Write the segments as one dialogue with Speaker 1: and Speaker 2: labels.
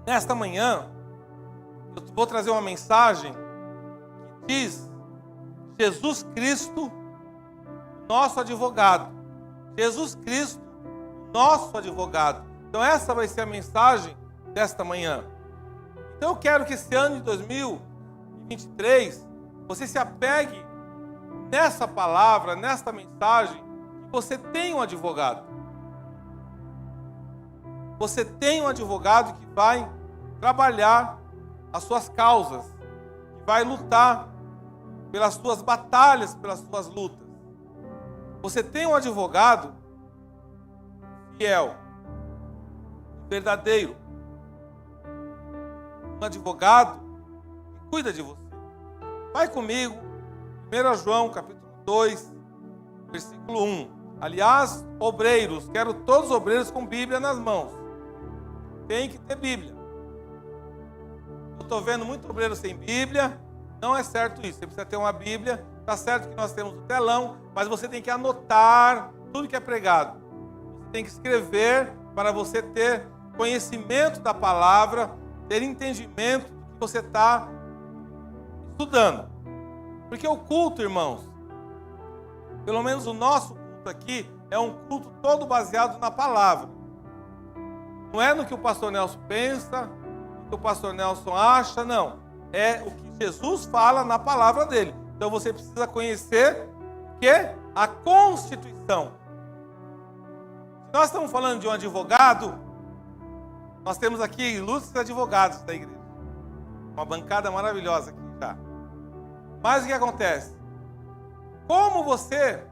Speaker 1: Nesta manhã, eu vou trazer uma mensagem que diz: Jesus Cristo, nosso advogado. Jesus Cristo, nosso advogado. Então essa vai ser a mensagem desta manhã. Então eu quero que esse ano de 2023, você se apegue nessa palavra, nesta mensagem, que você tem um advogado. Você tem um advogado que vai trabalhar as suas causas, que vai lutar pelas suas batalhas, pelas suas lutas. Você tem um advogado fiel, verdadeiro, um advogado que cuida de você. Vai comigo, 1 João capítulo 2, versículo 1. Aliás, obreiros, quero todos os obreiros com Bíblia nas mãos. Tem que ter Bíblia. Eu estou vendo muito obreiro sem Bíblia. Não é certo isso. Você precisa ter uma Bíblia. Está certo que nós temos o telão, mas você tem que anotar tudo que é pregado. Você tem que escrever para você ter conhecimento da palavra, ter entendimento do que você está estudando. Porque o culto, irmãos, pelo menos o nosso culto aqui, é um culto todo baseado na palavra. Não é no que o pastor Nelson pensa, no que o pastor Nelson acha, não. É o que Jesus fala na palavra dele. Então você precisa conhecer que a Constituição. Se nós estamos falando de um advogado, nós temos aqui ilustres advogados da igreja. Uma bancada maravilhosa aqui já. Mas o que acontece? Como você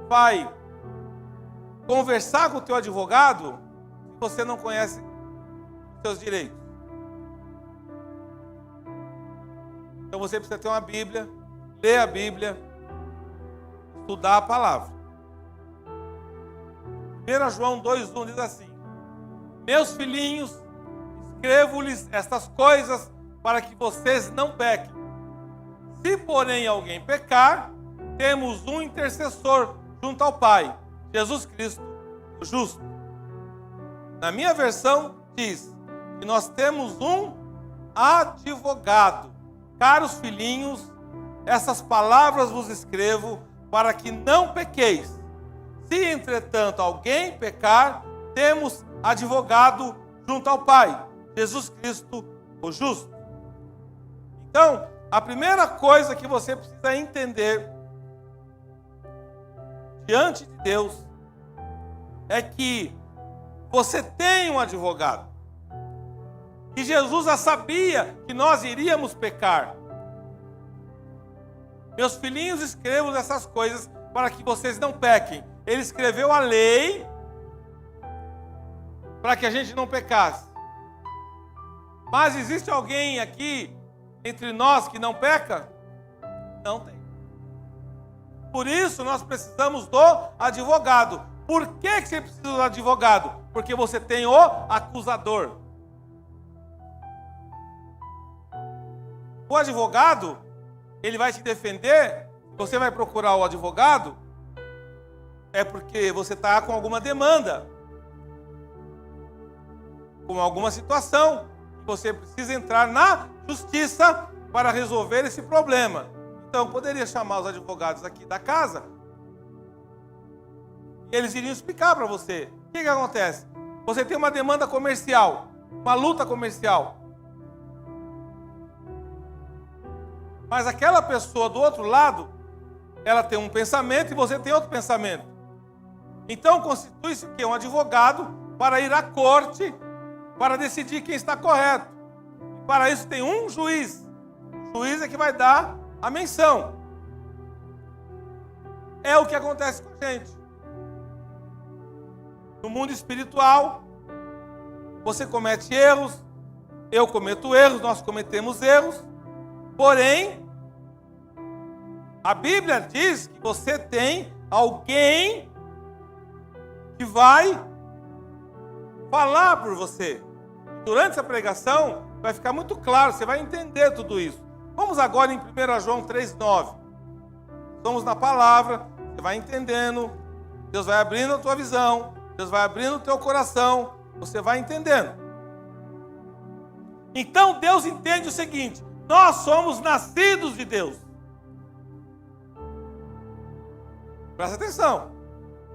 Speaker 1: vai conversar com o teu advogado se você não conhece os seus direitos? Então você precisa ter uma Bíblia, ler a Bíblia, estudar a palavra. 1 João 2,1 diz assim: meus filhinhos, escrevo-lhes estas coisas para que vocês não pequem. Se, porém, alguém pecar, temos um intercessor junto ao Pai, Jesus Cristo, o justo. Na minha versão diz que nós temos um advogado. Caros filhinhos, essas palavras vos escrevo para que não pequeis. Se, entretanto, alguém pecar, temos advogado junto ao Pai, Jesus Cristo, o justo. Então, a primeira coisa que você precisa entender diante de Deus é que você tem um advogado. E Jesus já sabia que nós iríamos pecar. Meus filhinhos, escrevo essas coisas para que vocês não pequem. Ele escreveu a lei para que a gente não pecasse. Mas existe alguém aqui entre nós que não peca? Não tem. Por isso nós precisamos do advogado. Por que você precisa do advogado? Porque você tem o acusador. O advogado, ele vai te defender. Você vai procurar o advogado, é porque você está com alguma demanda, com alguma situação, você precisa entrar na justiça para resolver esse problema. Então, eu poderia chamar os advogados aqui da casa, e eles iriam explicar para você. O que acontece? Você tem uma demanda comercial, uma luta comercial. Mas aquela pessoa do outro lado, ela tem um pensamento e você tem outro pensamento. Então constitui-se o quê? Um advogado para ir à corte, para decidir quem está correto. E para isso tem um juiz. O juiz é que vai dar a menção. É o que acontece com a gente. No mundo espiritual, você comete erros, eu cometo erros, nós cometemos erros, porém, a Bíblia diz que você tem alguém que vai falar por você. Durante essa pregação, vai ficar muito claro, você vai entender tudo isso. Vamos agora em 1 João 3,9. Estamos na palavra, você vai entendendo, Deus vai abrindo a tua visão, Deus vai abrindo o teu coração, você vai entendendo. Então Deus entende o seguinte: nós somos nascidos de Deus. Presta atenção.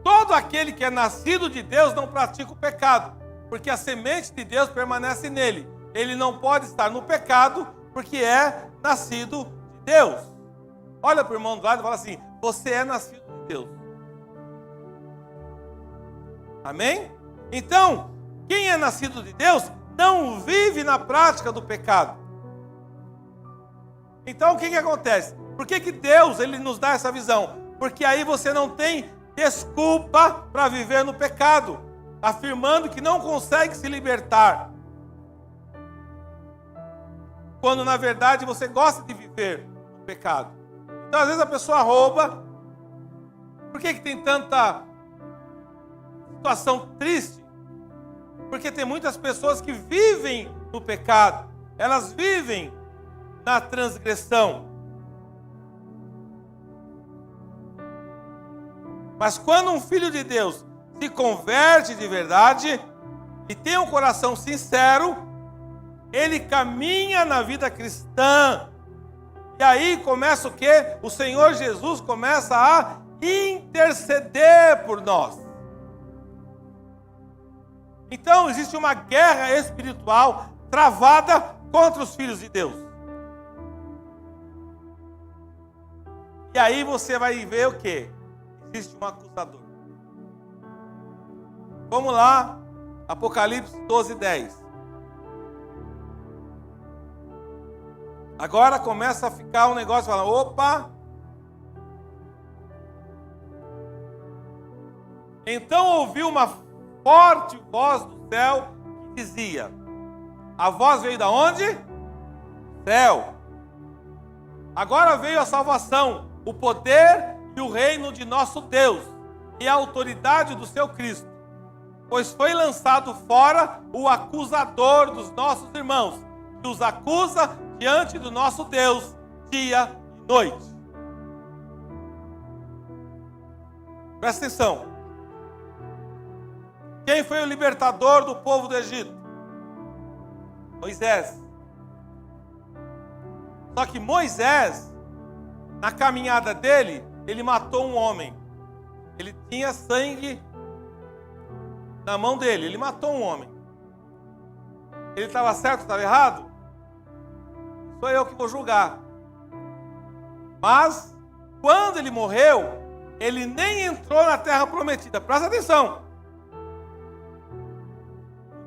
Speaker 1: Todo aquele que é nascido de Deus não pratica o pecado, porque a semente de Deus permanece nele. Ele não pode estar no pecado, porque é nascido de Deus. Olha para o irmão do lado e fala assim: você é nascido de Deus. Amém? Então, quem é nascido de Deus não vive na prática do pecado. Então, o que acontece? Por que Deus ele nos dá essa visão? Porque aí você não tem desculpa para viver no pecado, afirmando que não consegue se libertar, quando na verdade você gosta de viver no pecado. Então, às vezes a pessoa rouba. Por que tem tanta situação triste? Porque tem muitas pessoas que vivem no pecado, elas vivem na transgressão. Mas quando um filho de Deus se converte de verdade e tem um coração sincero, ele caminha na vida cristã. E aí começa o quê? O Senhor Jesus começa a interceder por nós. Então existe uma guerra espiritual travada contra os filhos de Deus. E aí você vai ver o quê? Existe um acusador. Vamos lá, Apocalipse 12:10. Agora começa a ficar um negócio falando: opa! Então ouvi uma forte voz do céu que dizia. A voz veio da onde? Céu. Agora veio a salvação, o poder e o reino de nosso Deus e a autoridade do seu Cristo. Pois foi lançado fora o acusador dos nossos irmãos, que os acusa diante do nosso Deus dia e noite. Presta atenção. Quem foi o libertador do povo do Egito? Moisés. Só que Moisés, na caminhada dele, ele matou um homem. Ele tinha sangue na mão dele. Ele matou um homem. Ele estava certo ou estava errado? Sou eu que vou julgar. Mas, quando ele morreu, ele nem entrou na terra prometida. Presta atenção.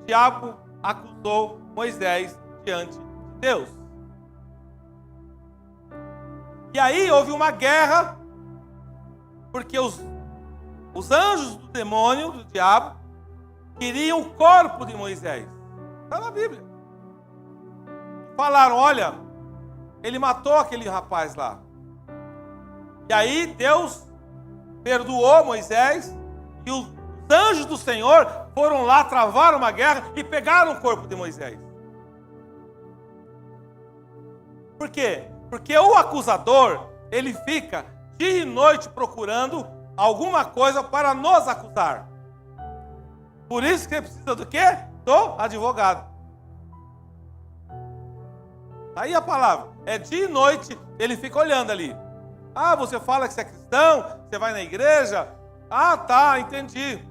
Speaker 1: O diabo acusou Moisés diante de Deus. E aí houve uma guerra, porque os anjos do demônio, do diabo, queriam o corpo de Moisés. Está na Bíblia. Falaram: olha, ele matou aquele rapaz lá. E aí Deus perdoou Moisés, e os anjos do Senhor foram lá, travaram uma guerra e pegaram o corpo de Moisés. Por quê? Porque o acusador, ele fica dia e noite procurando alguma coisa para nos acusar. Por isso que ele precisa do quê? Do advogado. Aí a palavra, é dia e noite, ele fica olhando ali. Ah, você fala que você é cristão, você vai na igreja. Ah, tá, entendi.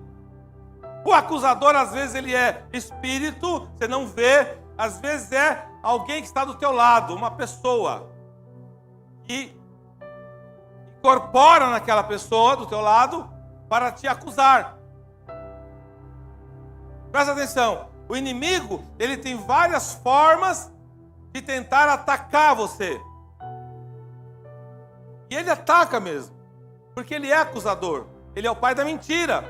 Speaker 1: O acusador, às vezes, ele é espírito, você não vê. Às vezes é alguém que está do teu lado, uma pessoa que incorpora naquela pessoa do teu lado para te acusar. Presta atenção, o inimigo, ele tem várias formas de tentar atacar você. E ele ataca mesmo, porque ele é acusador, ele é o pai da mentira.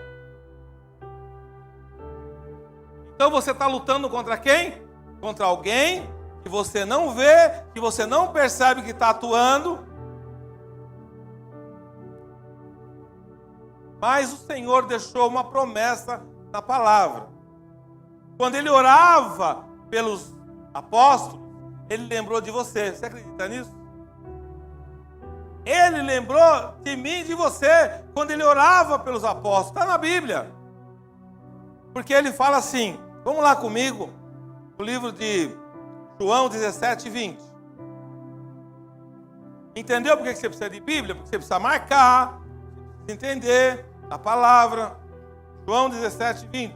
Speaker 1: Então você está lutando contra quem? Contra alguém que você não vê, que você não percebe que está atuando. Mas o Senhor deixou uma promessa na palavra. Quando ele orava pelos apóstolos, ele lembrou de você. Você acredita nisso? Ele lembrou de mim e de você quando ele orava pelos apóstolos. Está na Bíblia. Porque ele fala assim, vamos lá comigo, no livro de João 17, 20. Entendeu por que você precisa de Bíblia? Porque você precisa marcar, você precisa entender a palavra. João 17, 20.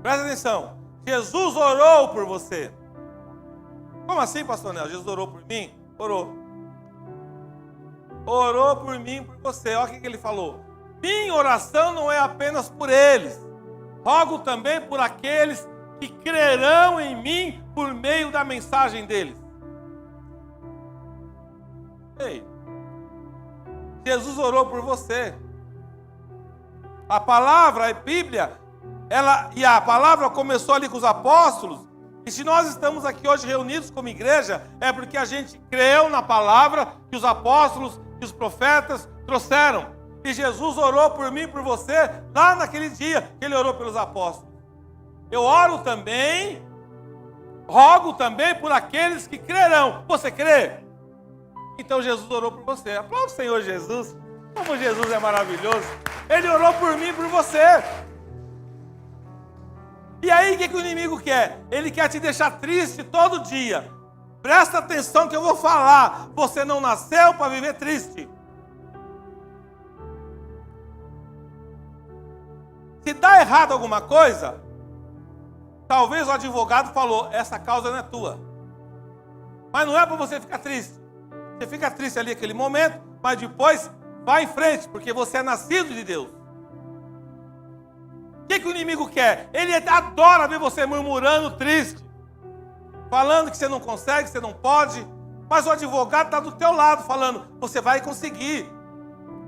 Speaker 1: Presta atenção. Jesus orou por você. Como assim, pastor Nel? Jesus orou por mim? Orou. Orou por mim e por você. Olha o que ele falou. Minha oração não é apenas por eles. Rogo também por aqueles que crerão em mim por meio da mensagem deles. Ei, Jesus orou por você. A palavra, a Bíblia, a palavra começou ali com os apóstolos. E se nós estamos aqui hoje reunidos como igreja, é porque a gente creu na palavra que os apóstolos, que os profetas trouxeram. E Jesus orou por mim e por você lá naquele dia que ele orou pelos apóstolos. Eu oro também, rogo também por aqueles que crerão. Você crê? Então Jesus orou por você. Aplauda o Senhor Jesus. Como Jesus é maravilhoso. Ele orou por mim e por você. E aí o que o inimigo quer? Ele quer te deixar triste todo dia. Presta atenção que eu vou falar. Você não nasceu para viver triste. Se dá errado alguma coisa, talvez o advogado falou, essa causa não é tua. Mas não é para você ficar triste. Você fica triste ali naquele momento, mas depois vai em frente, porque você é nascido de Deus. O que o inimigo quer? Ele adora ver você murmurando, triste, falando que você não consegue, que você não pode, mas o advogado está do teu lado, falando, você vai conseguir,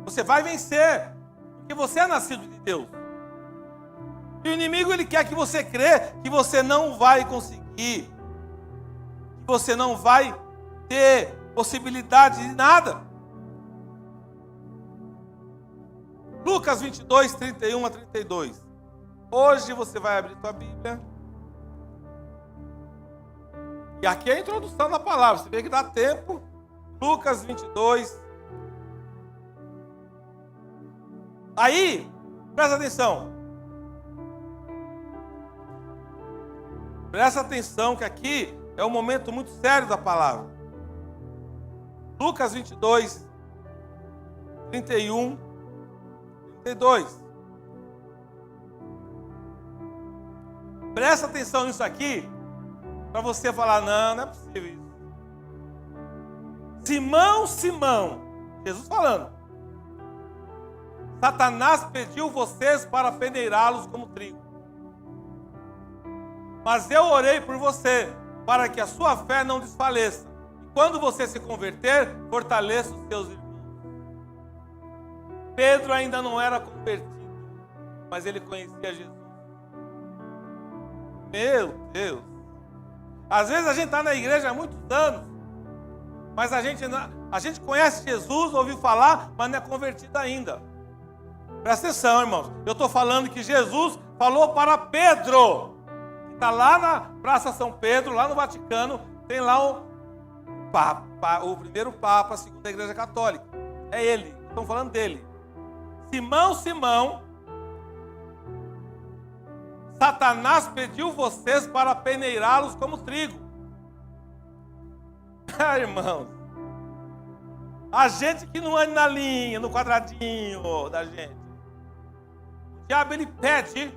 Speaker 1: você vai vencer, porque você é nascido de Deus. E o inimigo, ele quer que você crê que você não vai conseguir, que você não vai ter possibilidade de nada. Lucas 22, 31 a 32. Hoje você vai abrir tua Bíblia. E aqui é a introdução da palavra. Você vê que dá tempo. Lucas 22. Aí, presta atenção. Presta atenção que aqui é um momento muito sério da palavra. Lucas 22, 31, 32. Presta atenção nisso aqui, para você falar, não é possível isso. Simão, Simão, Jesus falando, Satanás pediu vocês para peneirá-los como trigo. Mas eu orei por você, para que a sua fé não desfaleça. E quando você se converter, fortaleça os seus irmãos. Pedro ainda não era convertido, mas ele conhecia Jesus. Meu Deus! Às vezes a gente está na igreja há muitos anos, mas a gente conhece Jesus, ouviu falar, mas não é convertido ainda. Presta atenção, irmãos. Eu estou falando que Jesus falou para Pedro. Está lá na Praça São Pedro, lá no Vaticano, tem lá o primeiro Papa, a segunda Igreja Católica. É ele, estão falando dele. Simão, Simão, Satanás pediu vocês para peneirá-los como trigo. Irmãos, a gente que não anda na linha, no quadradinho da gente, o diabo ele pede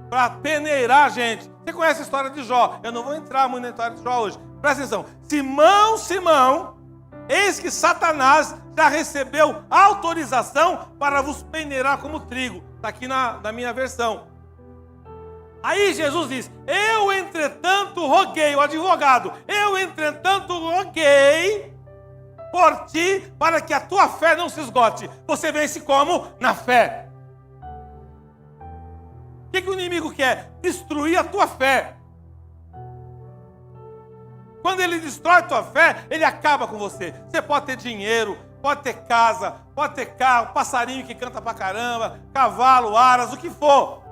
Speaker 1: para peneirar a gente. Você conhece a história de Jó? Eu não vou entrar muito na história de Jó hoje. Presta atenção. Simão, Simão, eis que Satanás já recebeu autorização para vos peneirar como trigo. Está aqui na minha versão. Aí Jesus diz, eu entretanto roguei, o advogado, eu entretanto roguei por ti, para que a tua fé não se esgote. Você vence como? Na fé. O que o inimigo quer? Destruir a tua fé. Quando ele destrói a tua fé, ele acaba com você. Você pode ter dinheiro, pode ter casa, pode ter carro, passarinho que canta pra caramba, cavalo, aras, o que for.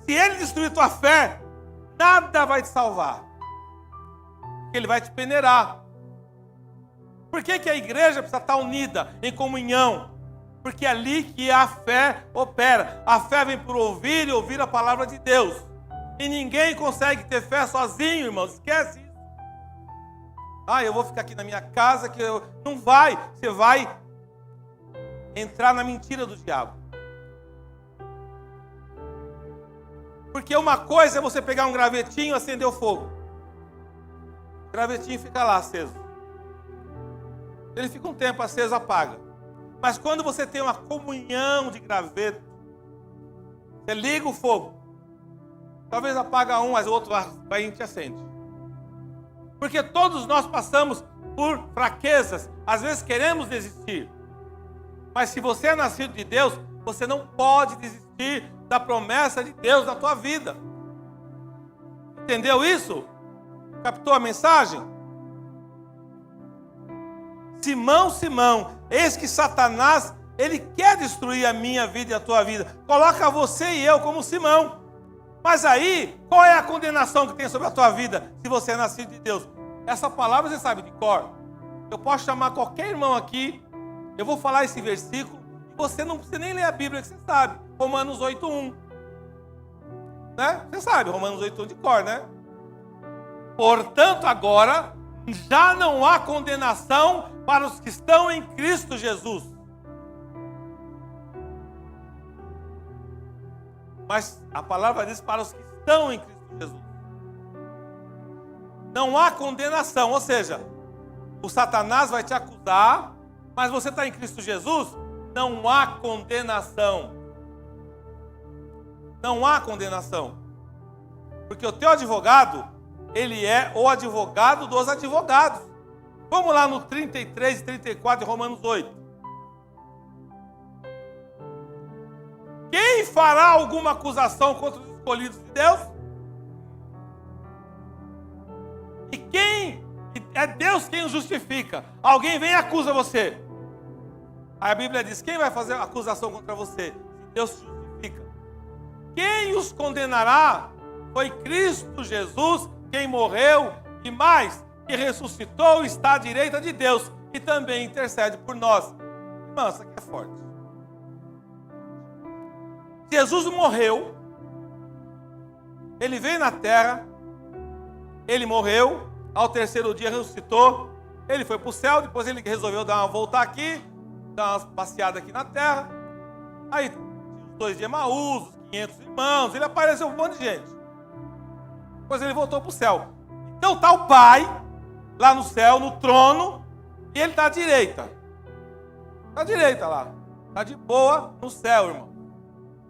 Speaker 1: Se ele destruir a tua fé, nada vai te salvar. Porque ele vai te peneirar. Por que a igreja precisa estar unida, em comunhão? Porque é ali que a fé opera. A fé vem por ouvir e ouvir a palavra de Deus. E ninguém consegue ter fé sozinho, irmãos. Esquece isso. Eu vou ficar aqui na minha casa que eu... Não vai. Você vai entrar na mentira do diabo. Porque uma coisa é você pegar um gravetinho e acender o fogo. O gravetinho fica lá aceso. Ele fica um tempo aceso, apaga. Mas quando você tem uma comunhão de graveto, você liga o fogo. Talvez apaga um, mas o outro vai e te acende. Porque todos nós passamos por fraquezas. Às vezes queremos desistir. Mas se você é nascido de Deus, você não pode desistir da promessa de Deus na tua vida. Entendeu isso? Captou a mensagem? Simão, Simão, eis que Satanás, ele quer destruir a minha vida e a tua vida. Coloca você e eu como Simão. Mas aí, qual é a condenação que tem sobre a tua vida se você é nascido de Deus? Essa palavra você sabe de cor. Eu posso chamar qualquer irmão aqui, eu vou falar esse versículo, e você não precisa nem ler a Bíblia que você sabe. Romanos 8:1. Né? Você sabe, Romanos 8:1 de cor, né? Portanto, agora, já não há condenação para os que estão em Cristo Jesus. Mas a palavra diz para os que estão em Cristo Jesus. Não há condenação, ou seja, o Satanás vai te acusar, mas você está em Cristo Jesus, não há condenação. Não há condenação. Porque o teu advogado, ele é o advogado dos advogados. Vamos lá no 33 e 34 de Romanos 8. Quem fará alguma acusação contra os escolhidos de Deus? E quem? É Deus quem os justifica. Alguém vem e acusa você. Aí a Bíblia diz, quem vai fazer acusação contra você? Deus te justifica. Quem os condenará? Foi Cristo Jesus, quem morreu e mais, que ressuscitou e está à direita de Deus, e também intercede por nós. Irmão, isso aqui é forte. Jesus morreu, ele veio na terra, ele morreu, ao terceiro dia ressuscitou, ele foi para o céu, depois ele resolveu dar uma volta aqui, dar uma passeada aqui na terra, aí os 2 de Emaús, 500 irmãos, ele apareceu para um monte de gente, depois ele voltou para o céu. Então está o Pai, lá no céu, no trono, e ele está à direita, lá, está de boa no céu, irmão.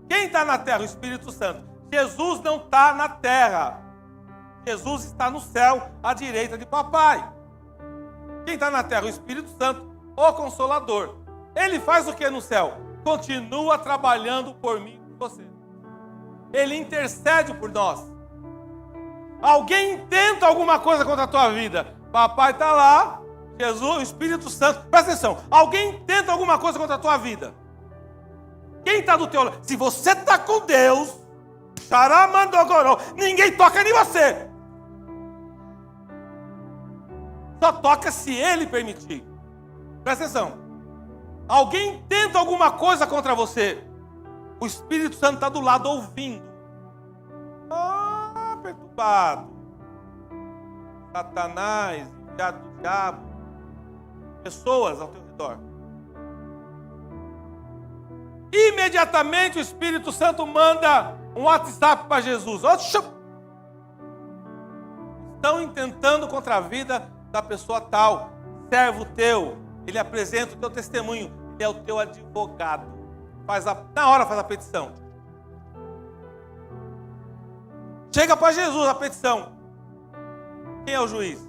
Speaker 1: Quem está na terra? O Espírito Santo. Jesus não está na terra. Jesus está no céu, à direita de papai. Quem está na terra? O Espírito Santo, o Consolador. Ele faz o que no céu? Continua trabalhando por mim e por você. Ele intercede por nós. Alguém tenta alguma coisa contra a tua vida. Papai está lá, Jesus, o Espírito Santo. Presta atenção. Alguém tenta alguma coisa contra a tua vida. Quem está do teu lado? Se você está com Deus, ninguém toca em você. Só toca se Ele permitir. Presta atenção. Alguém tenta alguma coisa contra você. O Espírito Santo está do lado ouvindo. Perturbado. Satanás, enviado do diabo. Pessoas ao teu redor. Imediatamente o Espírito Santo manda um WhatsApp para Jesus. Estão intentando contra a vida da pessoa tal. Servo teu. Ele apresenta o teu testemunho. Ele é o teu advogado. Na hora faz a petição. Chega para Jesus a petição. Quem é o juiz?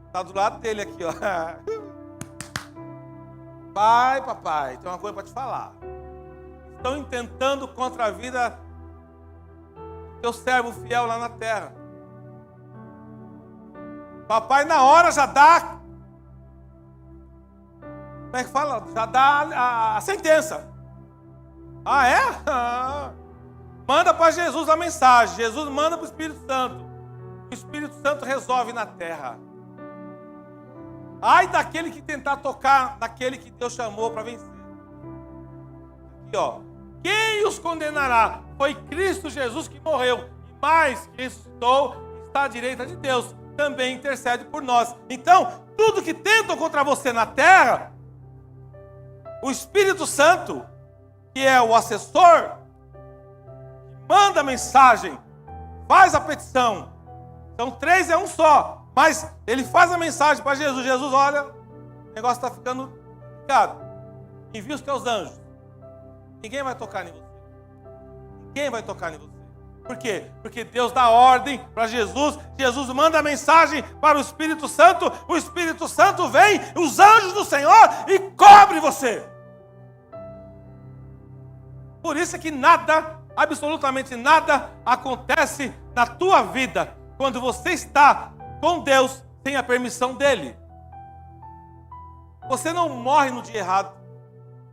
Speaker 1: Está do lado dele aqui, ó. Papai, tem uma coisa para te falar. Estão intentando contra a vida do teu servo fiel lá na terra. Papai na hora já dá, como é que fala? Já dá a sentença. Manda para Jesus a mensagem. Jesus manda para o Espírito Santo. O Espírito Santo resolve na terra. Ai daquele que tentar tocar naquele que Deus chamou para vencer. Aqui, ó. Quem os condenará? Foi Cristo Jesus que morreu. E mas que ressuscitou, está à direita de Deus, também intercede por nós. Então, tudo que tentam contra você na terra, o Espírito Santo, que é o assessor, manda a mensagem, faz a petição. Então 3 é um só, mas ele faz a mensagem para Jesus. Jesus, olha, o negócio está ficando complicado. Envia os teus anjos. Ninguém vai tocar em você. Ninguém vai tocar em você. Por quê? Porque Deus dá ordem para Jesus. Jesus manda a mensagem para o Espírito Santo. O Espírito Santo vem, os anjos do Senhor, e cobre você. Por isso é que nada, absolutamente nada, acontece na tua vida quando você está com Deus sem a permissão dele. Você não morre no dia errado.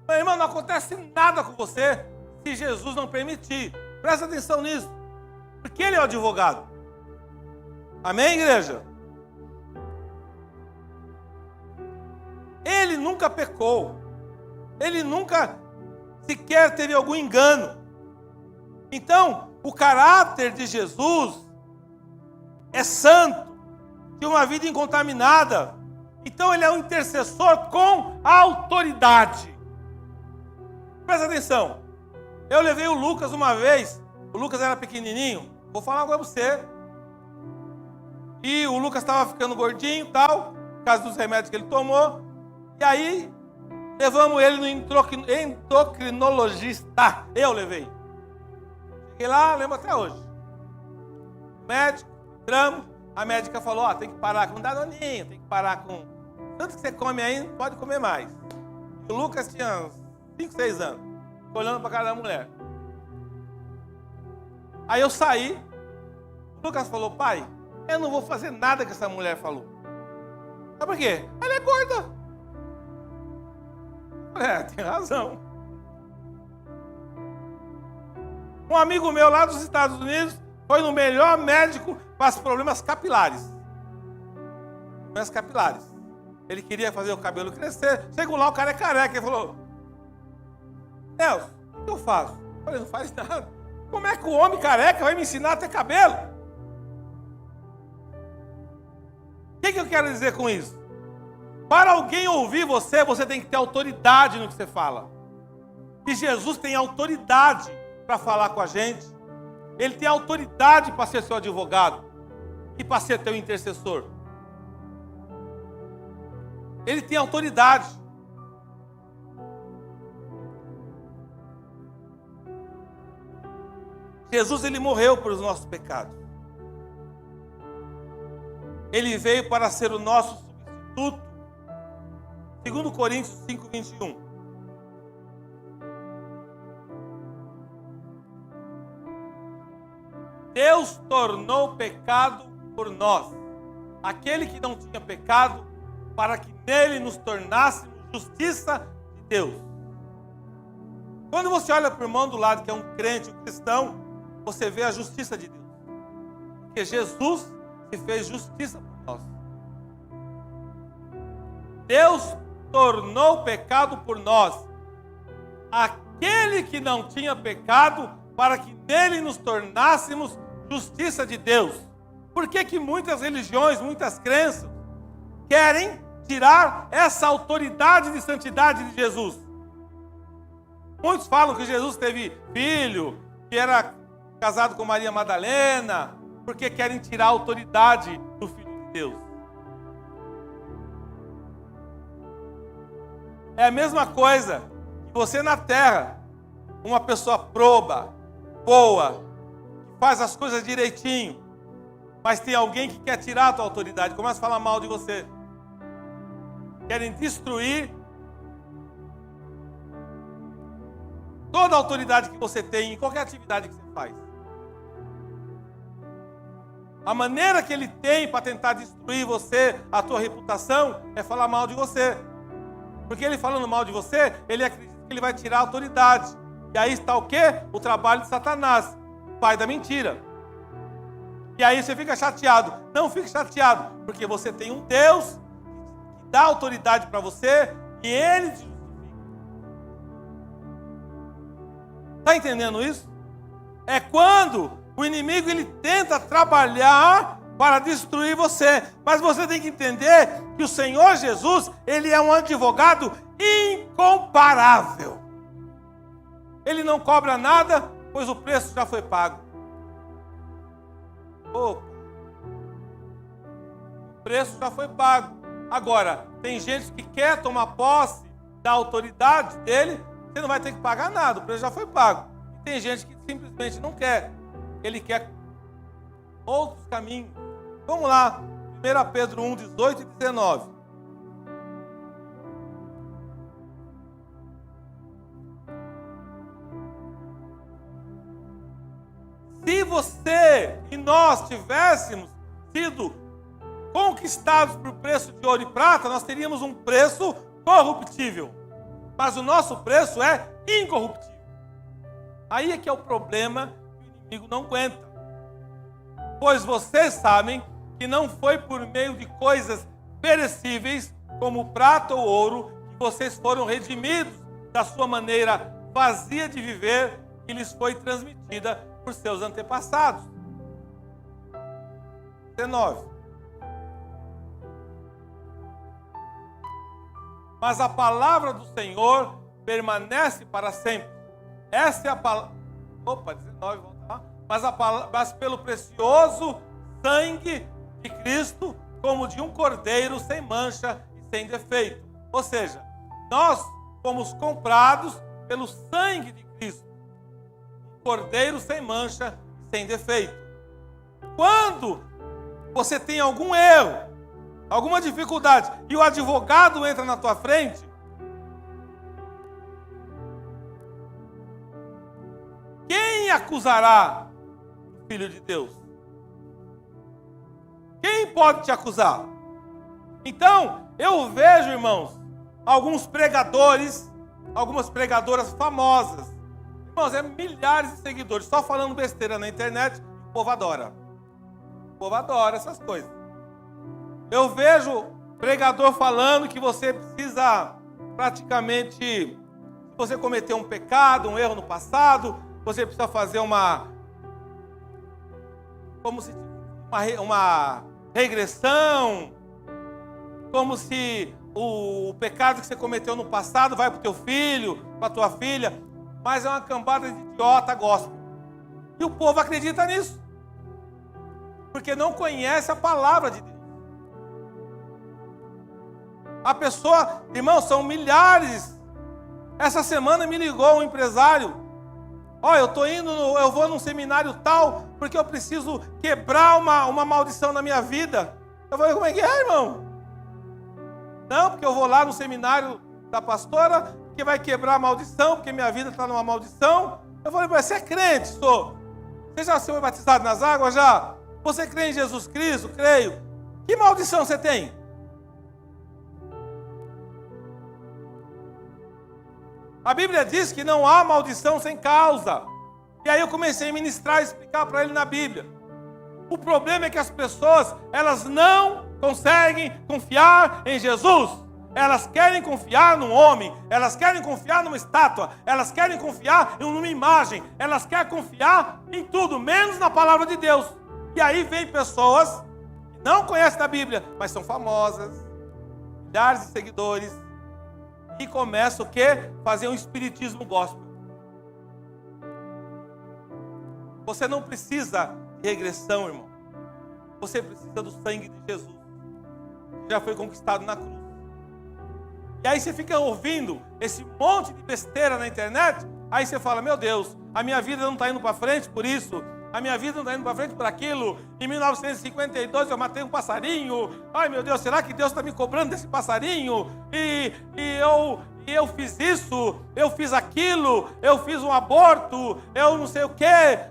Speaker 1: Meu irmão, não acontece nada com você se Jesus não permitir. Presta atenção nisso. Porque ele é o advogado. Amém, igreja? Ele nunca pecou. Ele nunca sequer teve algum engano. Então, o caráter de Jesus é santo, de uma vida incontaminada. Então, ele é um intercessor com autoridade. Presta atenção. Eu levei o Lucas uma vez. O Lucas era pequenininho. Vou falar agora para você. E o Lucas estava ficando gordinho e tal, por causa dos remédios que ele tomou. E aí, levamos ele no endocrinologista. Eu levei. Cheguei lá, lembro até hoje. Médico, entramos. A médica falou, tem que parar com danoninho, tem que parar com... Tanto que você come aí, não pode comer mais. E o Lucas tinha uns 5, 6 anos. Ficou olhando para a cara da mulher. Aí eu saí. O Lucas falou, pai, eu não vou fazer nada que essa mulher falou. Sabe por quê? Ela é gorda. Tem razão. Um amigo meu lá dos Estados Unidos foi no melhor médico para os problemas capilares. Problemas capilares. Ele queria fazer o cabelo crescer. Chegou lá, o cara é careca. Ele falou, Nelson, o que eu faço? Eu falei, não faz nada. Como é que o homem careca vai me ensinar a ter cabelo? O que eu quero dizer com isso? Para alguém ouvir você, você tem que ter autoridade no que você fala. E Jesus tem autoridade para falar com a gente. Ele tem autoridade para ser seu advogado e para ser teu intercessor. Ele tem autoridade. Jesus, ele morreu pelos nossos pecados. Ele veio para ser o nosso substituto. 2 Coríntios 5, 21. Deus tornou pecado por nós, aquele que não tinha pecado, para que nele nos tornássemos justiça de Deus. Quando você olha para o irmão do lado, que é um crente, um cristão, você vê a justiça de Deus. Porque Jesus se fez justiça por nós. Deus tornou pecado por nós, aquele que não tinha pecado, para que nele nos tornássemos justiça de Deus. Por que que muitas religiões, muitas crenças, querem tirar essa autoridade de santidade de Jesus? Muitos falam que Jesus teve filho, que era casado com Maria Madalena, porque querem tirar a autoridade do Filho de Deus. É a mesma coisa que você na terra, uma pessoa proba, boa, que faz as coisas direitinho, mas tem alguém que quer tirar a tua autoridade, começa a falar mal de você. Querem destruir toda a autoridade que você tem em qualquer atividade que você faz. A maneira que ele tem para tentar destruir você, a tua reputação, é falar mal de você. Porque ele falando mal de você, ele acredita que ele vai tirar a autoridade. E aí está o quê? O trabalho de Satanás, pai da mentira. E aí você fica chateado. Não fique chateado, porque você tem um Deus que dá autoridade para você e ele te justifica. Está entendendo isso? É quando O inimigo, ele tenta trabalhar para destruir você. Mas você tem que entender que o Senhor Jesus, ele é um advogado incomparável. Ele não cobra nada, pois o preço já foi pago. Opa. O preço já foi pago. Agora, tem gente que quer tomar posse da autoridade dele, você não vai ter que pagar nada, o preço já foi pago. E tem gente que simplesmente não quer. Ele quer outros caminhos. Vamos lá, 1 Pedro 1, 18 e 19. Se você e nós tivéssemos sido conquistados por preço de ouro e prata, nós teríamos um preço corruptível. Mas o nosso preço é incorruptível. Aí é que é o problema que o inimigo não aguenta. Pois vocês sabem que não foi por meio de coisas perecíveis, como prata ou ouro, que vocês foram redimidos da sua maneira vazia de viver, que lhes foi transmitida por seus antepassados. 19. Mas a palavra do Senhor permanece para sempre. Essa é a palavra. 19, volta lá. Mas pelo precioso sangue de Cristo, como de um cordeiro sem mancha e sem defeito. Ou seja, nós fomos comprados pelo sangue de Cristo. Um cordeiro sem mancha e sem defeito. Quando você tem algum erro, alguma dificuldade, e o advogado entra na tua frente, quem acusará o Filho de Deus? Quem pode te acusar? Então, eu vejo, irmãos, alguns pregadores, algumas pregadoras famosas. Irmãos, é milhares de seguidores, só falando besteira na internet, o povo adora. O povo adora essas coisas. Eu vejo pregador falando que você precisa praticamente, se você cometeu um pecado, um erro no passado, você precisa fazer uma regressão, como se o pecado que você cometeu no passado vai para o teu filho, para a tua filha, mas é uma cambada de idiota gospel. E o povo acredita nisso, porque não conhece a palavra de Deus. A pessoa, irmão, são milhares. Essa semana me ligou um empresário. Eu vou num seminário tal, porque eu preciso quebrar uma maldição na minha vida. Eu falei, como é que é, irmão? Não, porque eu vou lá no seminário da pastora, que vai quebrar a maldição, porque minha vida está numa maldição. Eu falei, você é crente, sou? Você já foi batizado nas águas, já? Você crê em Jesus Cristo? Creio. Que maldição você tem? A Bíblia diz que não há maldição sem causa. E aí eu comecei a ministrar e explicar para ele na Bíblia. O problema é que as pessoas, elas não conseguem confiar em Jesus. Elas querem confiar num homem, elas querem confiar numa estátua, elas querem confiar em uma imagem, elas querem confiar em tudo, menos na palavra de Deus. E aí vem pessoas que não conhecem a Bíblia, mas são famosas, milhares de seguidores, e começa o quê? Fazer um espiritismo gospel. Você não precisa de regressão, irmão. Você precisa do sangue de Jesus, que já foi conquistado na cruz. E aí você fica ouvindo esse monte de besteira na internet, aí você fala, meu Deus, a minha vida não está indo para frente por isso, a minha vida não está indo para frente por aquilo. Em 1952 eu matei um passarinho. Ai meu Deus, será que Deus está me cobrando desse passarinho? E eu fiz isso, eu fiz aquilo, eu fiz um aborto, eu não sei o quê.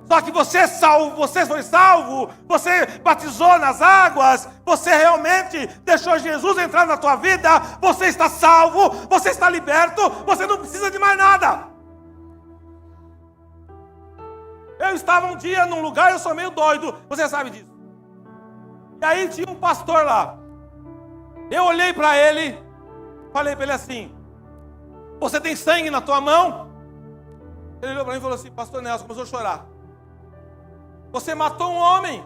Speaker 1: Só que você é salvo, você foi salvo, você batizou nas águas, você realmente deixou Jesus entrar na tua vida, você está salvo, você está liberto, você não precisa de mais nada. Eu estava um dia num lugar, eu sou meio doido, você sabe disso. E aí tinha um pastor lá. Eu olhei para ele, falei para ele assim, você tem sangue na tua mão? Ele olhou para mim e falou assim, pastor Nelson, começou a chorar. você matou um homem.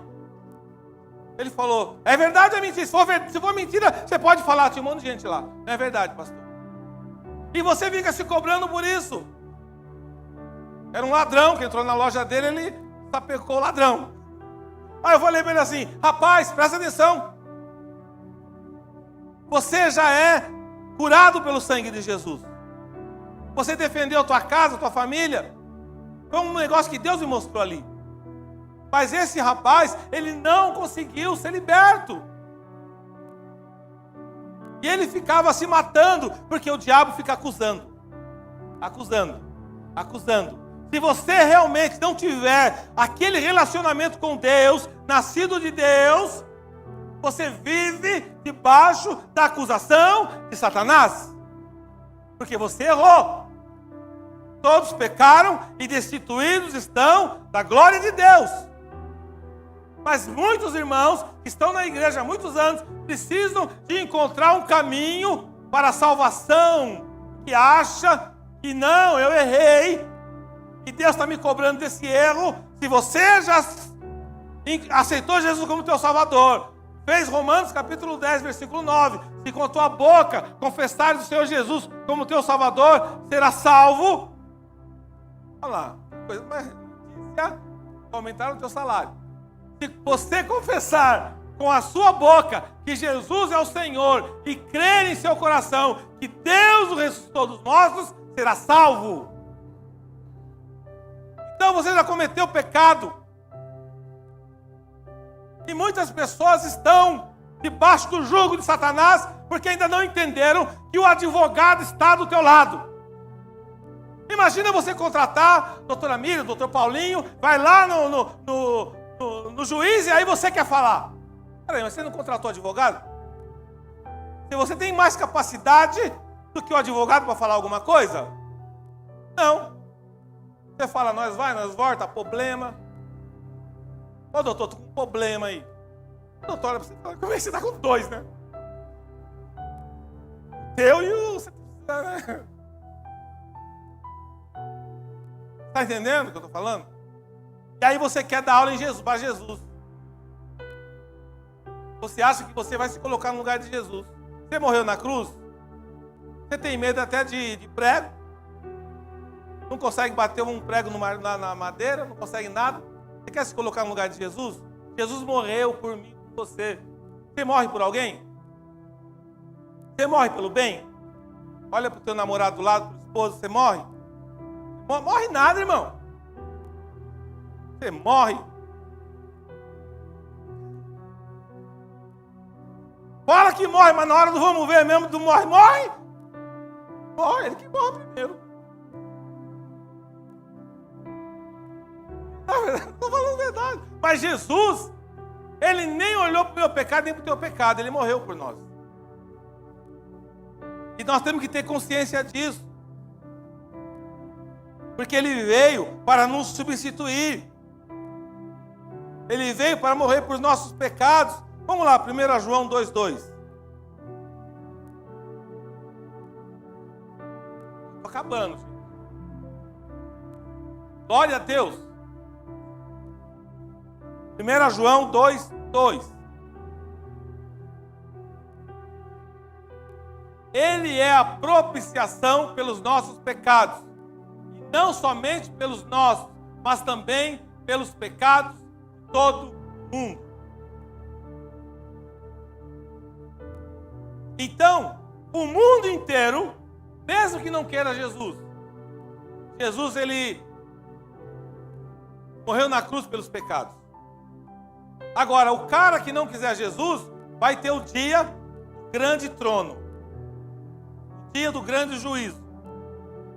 Speaker 1: Ele falou, é verdade ou é mentira? Se for mentira, você pode falar, tinha um monte de gente lá. Não é verdade, pastor. E você fica se cobrando por isso. Era um ladrão que entrou na loja dele, ele sapecou o ladrão. Aí eu falei para ele assim, rapaz, presta atenção. Você já é curado pelo sangue de Jesus. Você defendeu a tua casa, a tua família. Foi um negócio que Deus me mostrou ali. Mas esse rapaz, ele não conseguiu ser liberto. E ele ficava se matando, porque o diabo fica acusando. Acusando. Se você realmente não tiver aquele relacionamento com Deus, nascido de Deus, você vive debaixo da acusação de Satanás. Porque você errou. Todos pecaram e destituídos estão da glória de Deus. Mas muitos irmãos que estão na igreja há muitos anos precisam de encontrar um caminho para a salvação. Que acha que não, eu errei. Que Deus está me cobrando desse erro. Se você já aceitou Jesus como teu Salvador, fez Romanos capítulo 10, versículo 9. Se com a tua boca confessares o Senhor Jesus como teu Salvador, será salvo. Olha lá, coisa mais notícia, aumentaram o teu salário. Se você confessar com a sua boca que Jesus é o Senhor e crer em seu coração que Deus o ressuscitou dos mortos, será salvo. Então você já cometeu pecado. E muitas pessoas estão debaixo do jugo de Satanás porque ainda não entenderam que o advogado está do teu lado. Imagina você contratar a doutora Miriam, o doutor Paulinho, vai lá no juiz e aí você quer falar. Peraí, mas você não contratou advogado? Se você tem mais capacidade do que o advogado para falar alguma coisa? Não. Você fala, nós volta, problema. Ô doutor, tô com um problema aí. Doutora, como é que você está com dois, né? Teu e o... Você precisa, né? Está entendendo o que eu estou falando? E aí você quer dar aula em Jesus, para Jesus. Você acha que você vai se colocar no lugar de Jesus. Você morreu na cruz? Você tem medo até de prego? Não consegue bater um prego na madeira? Não consegue nada? Você quer se colocar no lugar de Jesus? Jesus morreu por mim, por você. Você morre por alguém? Você morre pelo bem? Olha para o teu namorado do lado, para o esposo, você morre? Morre nada, irmão. Você morre. Fala que morre, mas na hora do vamos ver mesmo, do morre. Morre, ele que morre primeiro. Estou falando a verdade. Mas Jesus, ele nem olhou para o meu pecado, nem para o teu pecado. Ele morreu por nós. E nós temos que ter consciência disso. Porque ele veio para nos substituir. Ele veio para morrer por nossos pecados. Vamos lá, 1 João 2,2. Estou acabando, gente. Glória a Deus. 1 João 2,2. Ele é a propiciação pelos nossos pecados. E não somente pelos nossos, mas também pelos pecados de todo mundo. Então, o mundo inteiro, mesmo que não queira Jesus, ele morreu na cruz pelos pecados. Agora, o cara que não quiser Jesus, vai ter o dia do grande trono, o dia do grande juízo,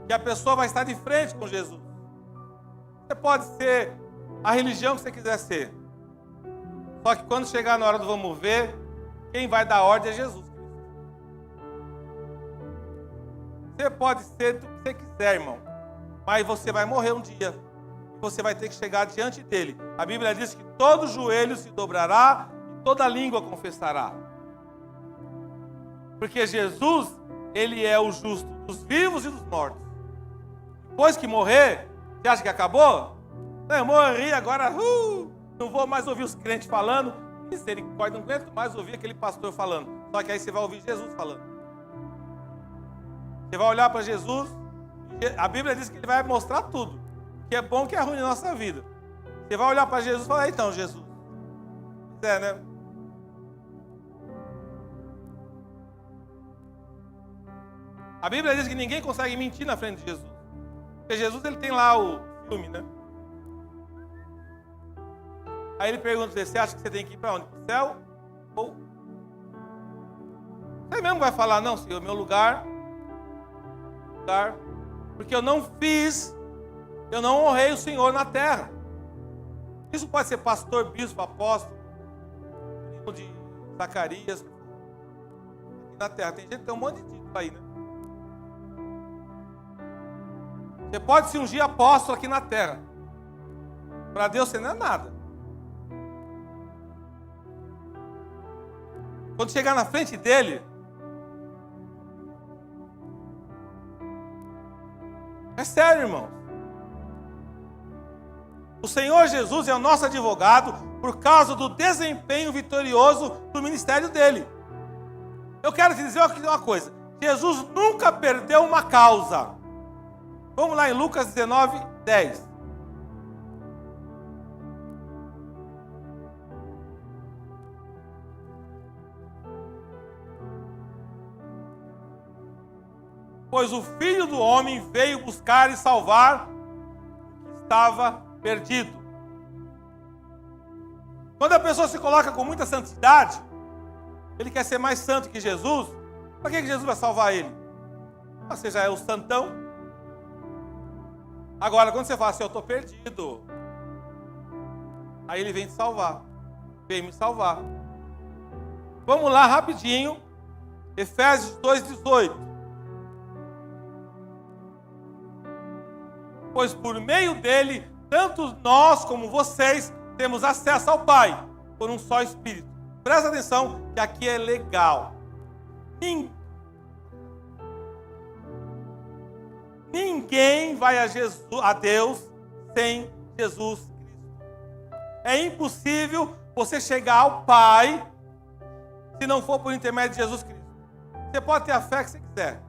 Speaker 1: que a pessoa vai estar de frente com Jesus. Você pode ser a religião que você quiser ser, só que quando chegar na hora do vamos ver, quem vai dar ordem é Jesus. Você pode ser do que você quiser, irmão, mas você vai morrer um dia. Você vai ter que chegar diante dele. A Bíblia diz que todo joelho se dobrará e toda língua confessará. Porque Jesus, ele é o justo dos vivos e dos mortos. Depois que morrer, você acha que acabou? Não, eu morri, agora não vou mais ouvir os crentes falando. Misericórdia, não aguento mais ouvir aquele pastor falando. Só que aí você vai ouvir Jesus falando. Você vai olhar para Jesus, a Bíblia diz que ele vai mostrar tudo, que é bom, que é ruim na nossa vida. Você vai olhar para Jesus e falar, então, Jesus, né? A Bíblia diz que ninguém consegue mentir na frente de Jesus. Porque Jesus, ele tem lá o filme, né? Aí ele pergunta, você acha que você tem que ir para onde? Para o céu? Ou... Você mesmo vai falar, não, Senhor, meu lugar, porque eu não honrei o Senhor na terra. Isso pode ser pastor, bispo, apóstolo, primo de Zacarias, aqui na terra. Tem gente que tem um monte de título aí, né? Você pode se ungir apóstolo aqui na terra. Para Deus você não é nada. Quando chegar na frente dele, é sério, irmão. O Senhor Jesus é o nosso advogado por causa do desempenho vitorioso do ministério dele. Eu quero te dizer uma coisa. Jesus nunca perdeu uma causa. Vamos lá em Lucas 19, 10. Pois o Filho do Homem veio buscar e salvar o que estava perdido. Quando a pessoa se coloca com muita santidade, ele quer ser mais santo que Jesus, para que Jesus vai salvar ele? Você já é o santão. Agora, quando você fala assim, eu estou perdido, aí ele vem te salvar, vem me salvar. Vamos lá rapidinho, Efésios 2,18. Pois por meio dele, tanto nós como vocês temos acesso ao Pai, por um só Espírito. Presta atenção que aqui é legal. Ninguém vai a Deus sem Jesus Cristo. É impossível você chegar ao Pai se não for por intermédio de Jesus Cristo. Você pode ter a fé que você quiser.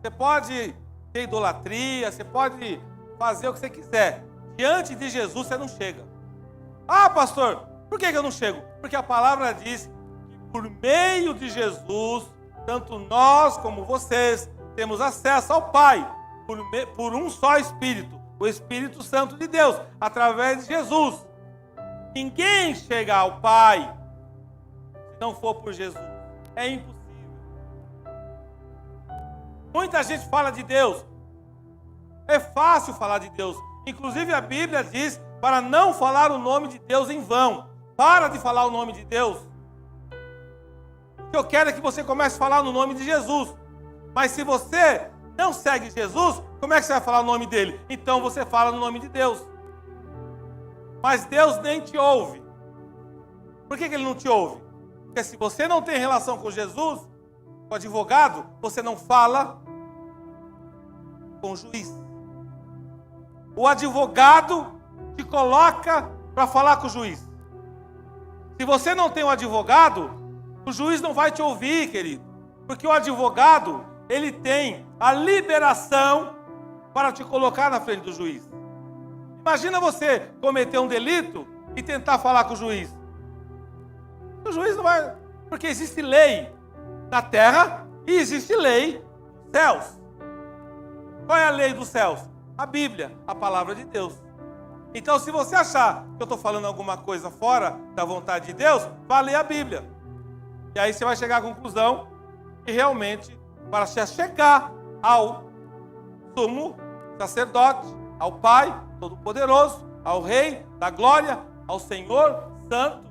Speaker 1: Você pode ter idolatria, você pode fazer o que você quiser. Diante de Jesus você não chega. Ah, pastor, por que eu não chego? Porque a palavra diz que por meio de Jesus, tanto nós como vocês temos acesso ao Pai, por um só Espírito, o Espírito Santo de Deus, através de Jesus. Ninguém chega ao Pai se não for por Jesus. É impossível. Muita gente fala de Deus. É fácil falar de Deus. Inclusive a Bíblia diz para não falar o nome de Deus em vão. Para de falar o nome de Deus. O que eu quero é que você comece a falar no nome de Jesus. Mas se você não segue Jesus, como é que você vai falar o nome dele? Então você fala no nome de Deus. Mas Deus nem te ouve. Por que ele não te ouve? Porque se você não tem relação com Jesus, com o advogado, você não fala com o juiz. O advogado te coloca para falar com o juiz. Se você não tem um advogado, o juiz não vai te ouvir, querido. Porque o advogado, ele tem a liberação para te colocar na frente do juiz. Imagina você cometer um delito e tentar falar com o juiz. O juiz não vai... Porque existe lei na terra e existe lei nos céus. Qual é a lei dos céus? A Bíblia, a palavra de Deus. Então, se você achar que eu estou falando alguma coisa fora da vontade de Deus, vá ler a Bíblia. E aí você vai chegar à conclusão que realmente, para chegar ao sumo sacerdote, ao Pai Todo-Poderoso, ao Rei da Glória, ao Senhor Santo,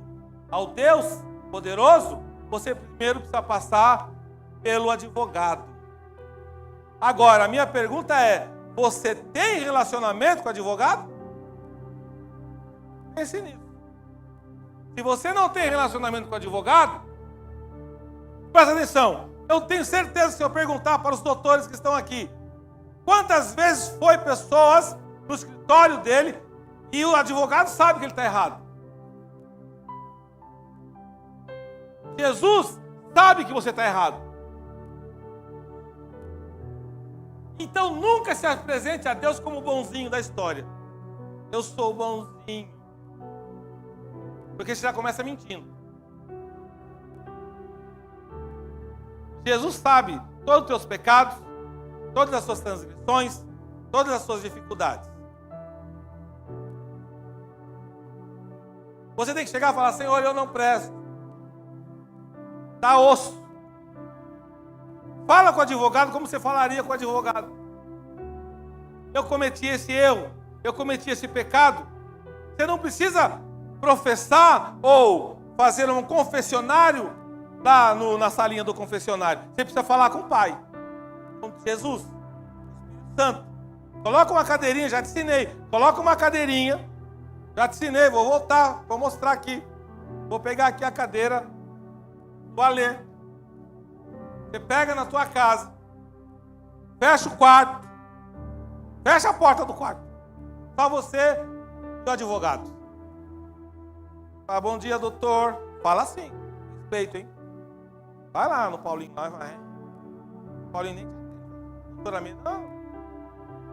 Speaker 1: ao Deus Poderoso, você primeiro precisa passar pelo advogado. Agora, a minha pergunta é, você tem relacionamento com o advogado? Pense nisso. Se você não tem relacionamento com o advogado, presta atenção. Eu tenho certeza que se eu perguntar para os doutores que estão aqui, quantas vezes foi pessoas no escritório dele E o advogado sabe que ele está errado. Jesus sabe que você está errado. Então nunca se apresente a Deus como o bonzinho da história. Eu sou o bonzinho. Porque você já começa mentindo. Jesus sabe todos os teus pecados, todas as suas transgressões, todas as suas dificuldades. Você tem que chegar e falar: Senhor, eu não presto. Está osso. Fala com o advogado como você falaria com o advogado. Eu cometi esse erro, eu cometi esse pecado. Você não precisa professar ou fazer um confessionário lá na salinha do confessionário. Você precisa falar com o Pai, com Jesus, Espírito Santo. Coloca uma cadeirinha, já te ensinei. Coloca uma cadeirinha, já te ensinei. Vou voltar, vou mostrar aqui. Vou pegar aqui a cadeira do Alê. Você pega na tua casa, fecha o quarto, fecha a porta do quarto. Só você e o advogado. Fala: bom dia, doutor. Fala assim, respeito, hein? Vai lá no Paulinho, vai. Paulinho nem doutora minha, não.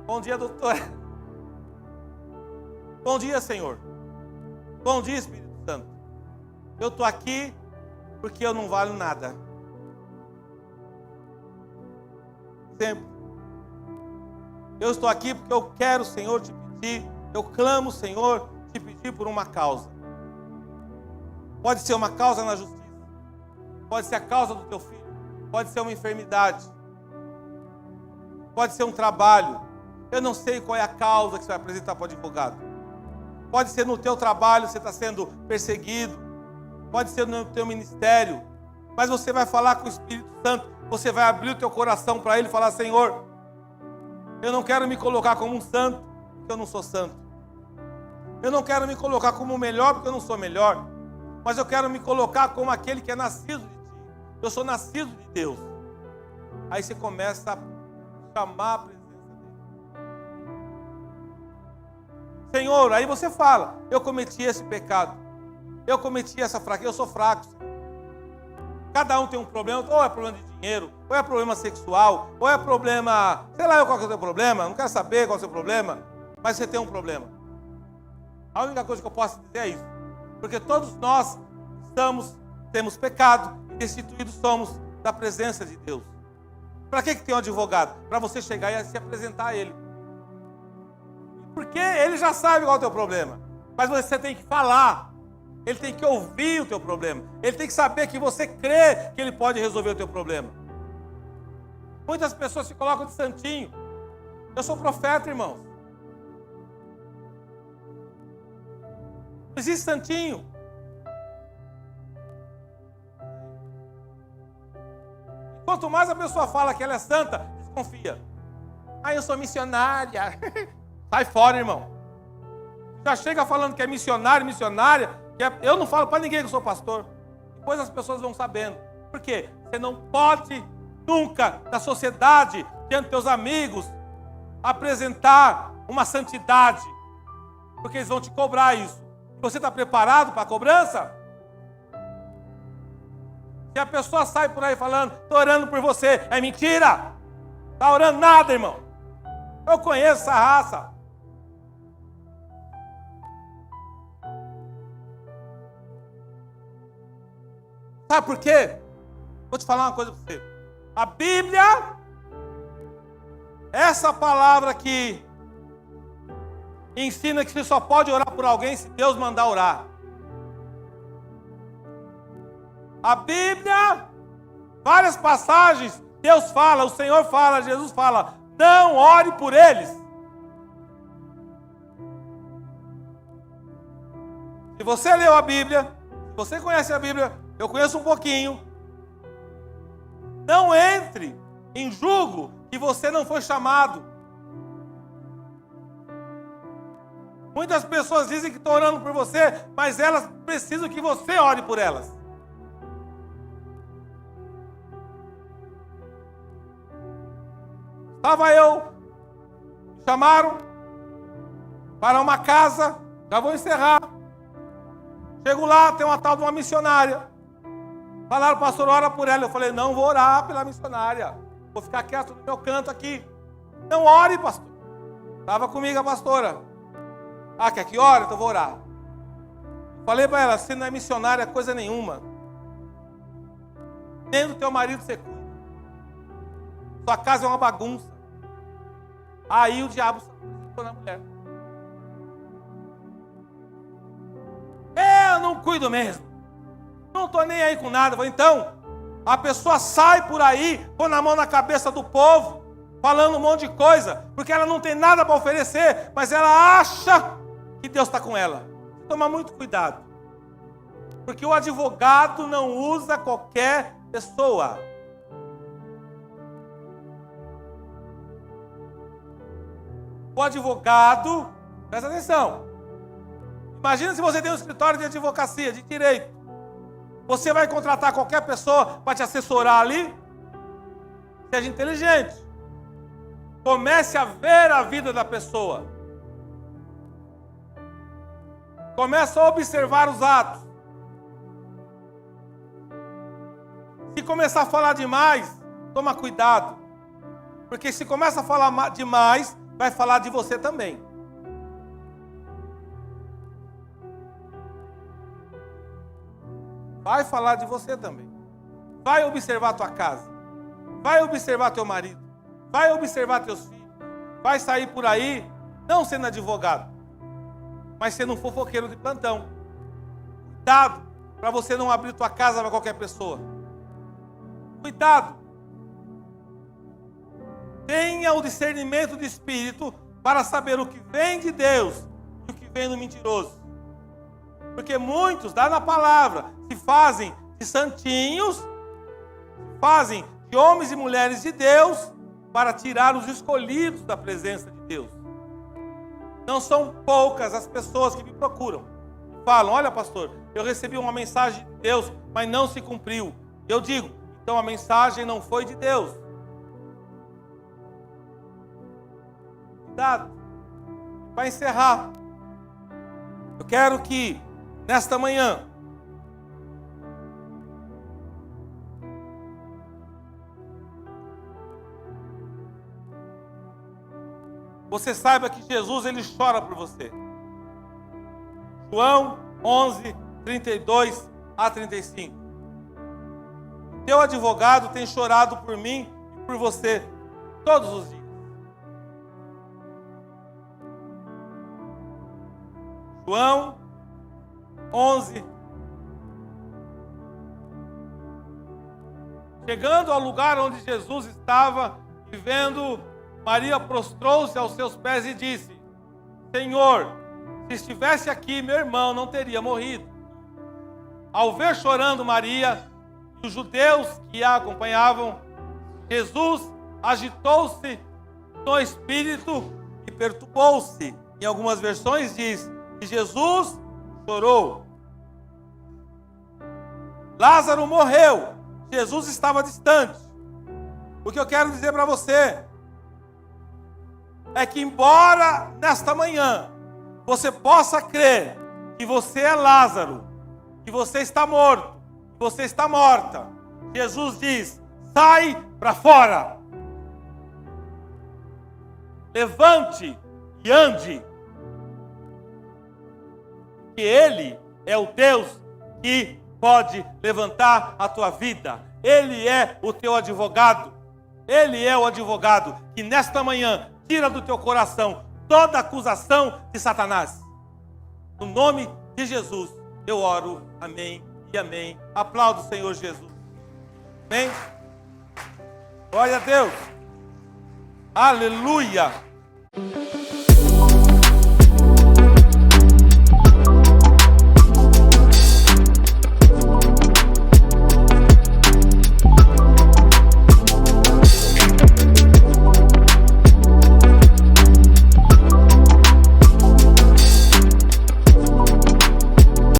Speaker 1: Bom dia, doutor. Bom dia, Senhor. Bom dia, Espírito Santo. Eu estou aqui porque eu não valho nada. Sempre. Eu estou aqui porque eu quero, Senhor, te pedir. Eu clamo, Senhor, te pedir por uma causa. Pode ser uma causa na justiça. Pode ser a causa do teu filho. Pode ser uma enfermidade. Pode ser um trabalho. Eu não sei qual é a causa que você vai apresentar para o advogado. Pode ser no teu trabalho, você está sendo perseguido. Pode ser no teu ministério. Mas você vai falar com o Espírito Santo. Você vai abrir o teu coração para Ele e falar: Senhor, eu não quero me colocar como um santo, porque eu não sou santo. Eu não quero me colocar como o melhor, porque eu não sou melhor. Mas eu quero me colocar como aquele que é nascido de Ti. Eu sou nascido de Deus. Aí você começa a chamar a presença dEle. Senhor, aí você fala: eu cometi esse pecado. Eu cometi essa fraqueza, eu sou fraco, Senhor. Cada um tem um problema, ou é problema de dinheiro, ou é problema sexual, ou é problema, sei lá qual que é o teu problema, não quero saber qual é o seu problema, mas você tem um problema. A única coisa que eu posso dizer é isso, porque todos nós temos pecado e destituídos somos da presença de Deus. Para que tem um advogado? Para você chegar e se apresentar a ele. Porque ele já sabe qual é o teu problema, mas você tem que falar. Ele tem que ouvir o teu problema. Ele tem que saber que você crê que ele pode resolver o teu problema. Muitas pessoas se colocam de santinho. Eu sou profeta, irmãos. Não existe santinho. Quanto mais a pessoa fala que ela é santa, desconfia. Ah, eu sou missionária. Sai fora, irmão. Já chega falando que é missionário, missionária. Eu não falo para ninguém que eu sou pastor. Depois as pessoas vão sabendo. Por quê? Você não pode nunca, na sociedade, diante dos teus amigos, apresentar uma santidade. Porque eles vão te cobrar isso. Você está preparado para a cobrança? Se a pessoa sai por aí falando: estou orando por você, é mentira. Está orando nada, irmão. Eu conheço essa raça. Sabe por quê? Vou te falar uma coisa para você. A Bíblia, essa palavra que ensina que você só pode orar por alguém se Deus mandar orar. A Bíblia, várias passagens, Deus fala, o Senhor fala, Jesus fala: não ore por eles. Se você leu a Bíblia, se você conhece a Bíblia, eu conheço um pouquinho. Não entre em julgo que você não foi chamado. Muitas pessoas dizem que estão orando por você, mas elas precisam que você ore por elas. Estava eu, me chamaram para uma casa Já vou encerrar. Chego lá, tem uma tal de uma missionária. Falaram, pastor, ora por ela. Eu falei, não vou orar pela missionária. Vou ficar quieto no meu canto aqui. Não ore, pastor. Estava comigo a pastora. Ah, quer que ore? Então vou orar. Falei para ela, você não é missionária coisa nenhuma. Nem do teu marido você cuida. Sua casa é uma bagunça. Aí o diabo se apresentou na mulher. Eu não cuido mesmo. Não estou nem aí com nada. Então, a pessoa sai por aí, põe a mão na cabeça do povo, falando um monte de coisa, porque ela não tem nada para oferecer, mas ela acha que Deus está com ela. Toma muito cuidado. Porque o advogado não usa qualquer pessoa. O advogado, presta atenção. Imagina se você tem um escritório de advocacia, de direito. Você vai contratar qualquer pessoa para te assessorar ali? Seja inteligente. Comece a ver a vida da pessoa. Comece a observar os atos. Se começar a falar demais, toma cuidado. Porque se começa a falar demais, vai falar de você também. Vai falar de você também. Vai observar a tua casa. Vai observar teu marido. Vai observar teus filhos. Vai sair por aí, não sendo advogado, mas sendo um fofoqueiro de plantão. Cuidado para você não abrir tua casa para qualquer pessoa. Cuidado. Tenha o discernimento de espírito para saber o que vem de Deus e o que vem do mentiroso. Porque muitos, dá na palavra, se fazem de santinhos, fazem de homens e mulheres de Deus para tirar os escolhidos da presença de Deus. Não são poucas as pessoas que me procuram. Falam, olha pastor, eu recebi uma mensagem de Deus, mas não se cumpriu. Eu digo, então a mensagem não foi de Deus. Cuidado. Para encerrar, eu quero que nesta manhã você saiba que Jesus, ele chora por você. João 11, 32 a 35. Teu advogado tem chorado por mim e por você todos os dias. João 11. Chegando ao lugar onde Jesus estava e vendo, Maria prostrou-se aos seus pés e disse, Senhor, se estivesse aqui, meu irmão não teria morrido. Ao ver chorando Maria e os judeus que a acompanhavam, Jesus agitou-se no espírito e perturbou-se. Em algumas versões diz que Jesus chorou. Lázaro morreu. Jesus estava distante. O que eu quero dizer para você é que, embora nesta manhã você possa crer que você é Lázaro, que você está morto, que você está morta, Jesus diz, sai para fora. Levante e ande. Que Ele é o Deus que pode levantar a tua vida. Ele é o teu advogado. Ele é o advogado que nesta manhã tira do teu coração toda acusação de Satanás. No nome de Jesus, eu oro. Amém e amém. Aplauda o Senhor Jesus. Amém. Glória a Deus. Aleluia.